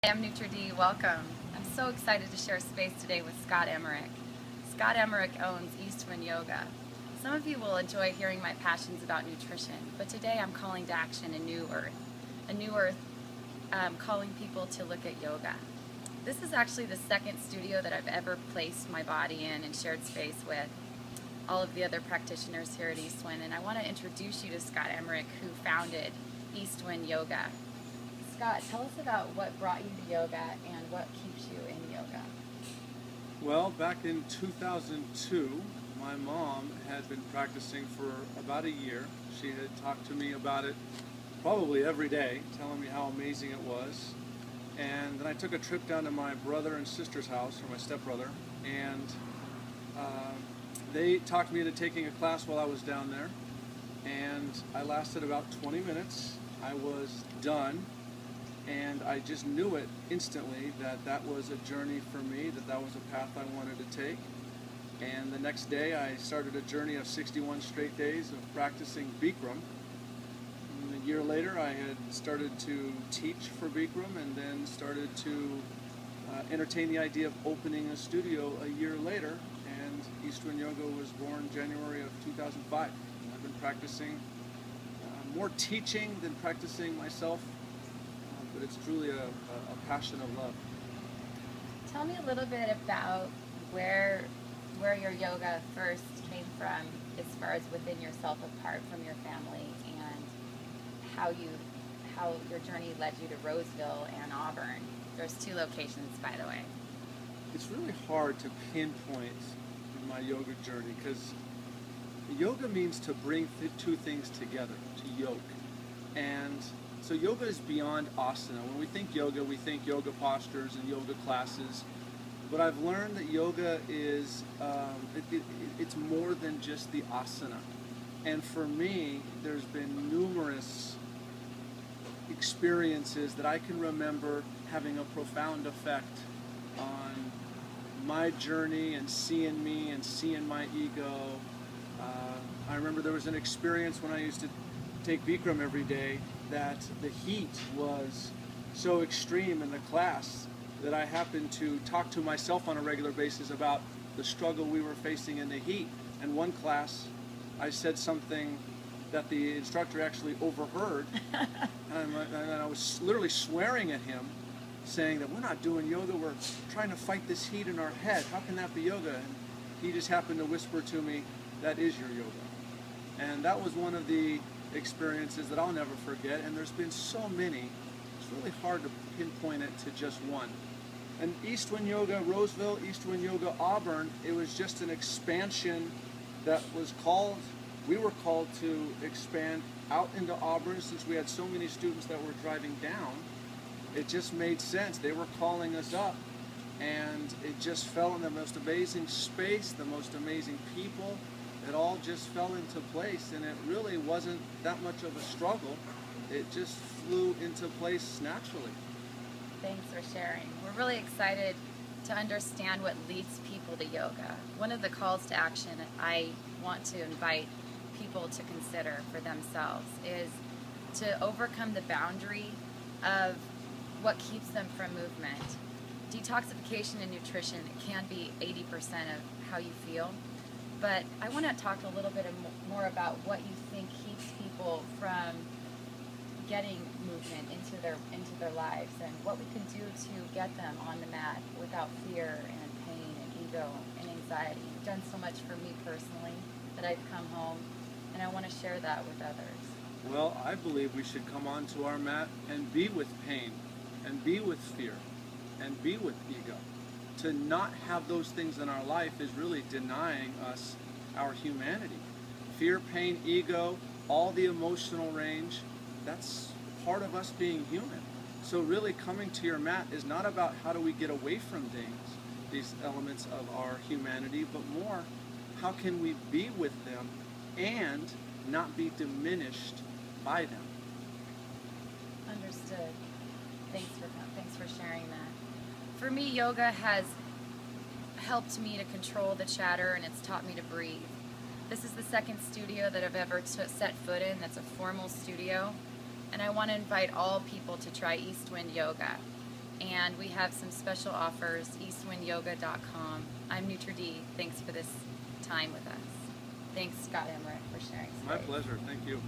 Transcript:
I'm Nutri-D. Welcome. I'm so excited to share space today with Scott Emerich. Scott Emerich owns East Wind Yoga. Some of you will enjoy hearing my passions about nutrition, but today I'm calling to action a new earth. A new earth calling people to look at yoga. This is actually the second studio that I've ever placed my body in and shared space with all of the other practitioners here at East Wind, and I want to introduce you to Scott Emerich, who founded East Wind Yoga. Scott, tell us about what brought you to yoga and what keeps you in yoga. Well, back in 2002, my mom had been practicing for about a year. She had talked to me about it probably every day, telling me how amazing it was. And then I took a trip down to my brother and sister's house, or my stepbrother, and they talked me into taking a class while I was down there. And I lasted about 20 minutes. I was done. And I just knew it instantly that that was a journey for me, that was a path I wanted to take. And the next day I started a journey of 61 straight days of practicing Bikram. And a year later I had started to teach for Bikram and then started to entertain the idea of opening a studio a year later. And East Wind Yoga was born January of 2005. I've been practicing, more teaching than practicing myself. But it's truly a passion of love. Tell me a little bit about where your yoga first came from, as far as within yourself, apart from your family, and how your journey led you to Roseville and Auburn. There's two locations, by the way. It's really hard to pinpoint my yoga journey because yoga means to bring two things together, to yoke. And so yoga is beyond asana. When we think yoga postures and yoga classes. But I've learned that yoga is, it's more than just the asana. And for me, there's been numerous experiences that I can remember having a profound effect on my journey and seeing me and seeing my ego. I remember there was an experience when I used to take Bikram every day that the heat was so extreme in the class that I happened to talk to myself on a regular basis about the struggle we were facing in the heat. And one class, I said something that the instructor actually overheard, and I was literally swearing at him, saying that we're not doing yoga, we're trying to fight this heat in our head. How can that be yoga? And he just happened to whisper to me, that is your yoga. And that was one of the experiences that I'll never forget, and there's been so many. It's really hard to pinpoint it to just one. And East Wind Yoga Roseville, East Wind Yoga Auburn, it was just an expansion that was called, we were called to expand out into Auburn since we had so many students that were driving down. It just made sense. They were calling us up, and it just fell in the most amazing space, the most amazing people. It all just fell into place, and it really wasn't that much of a struggle. It just flew into place naturally. Thanks for sharing. We're really excited to understand what leads people to yoga. One of the calls to action I want to invite people to consider for themselves is to overcome the boundary of what keeps them from movement. Detoxification and nutrition can be 80% of how you feel. But I want to talk a little bit more about what you think keeps people from getting movement into their lives, and what we can do to get them on the mat without fear and pain and ego and anxiety. You've done so much for me personally that I've come home, and I want to share that with others. Well, I believe we should come onto our mat and be with pain, and be with fear, and be with ego. To not have those things in our life is really denying us our humanity. Fear, pain, ego, all the emotional range, that's part of us being human. So really coming to your mat is not about how do we get away from things, these elements of our humanity, but more how can we be with them and not be diminished by them. Understood. Thanks for sharing that. For me, yoga has helped me to control the chatter, and it's taught me to breathe. This is the second studio that I've ever set foot in that's a formal studio, and I want to invite all people to try East Wind Yoga. and we have some special offers, eastwindyoga.com. I'm Nutri-D. Thanks for this time with us. Thanks, Scott Emerich, for sharing space. My pleasure. Thank you.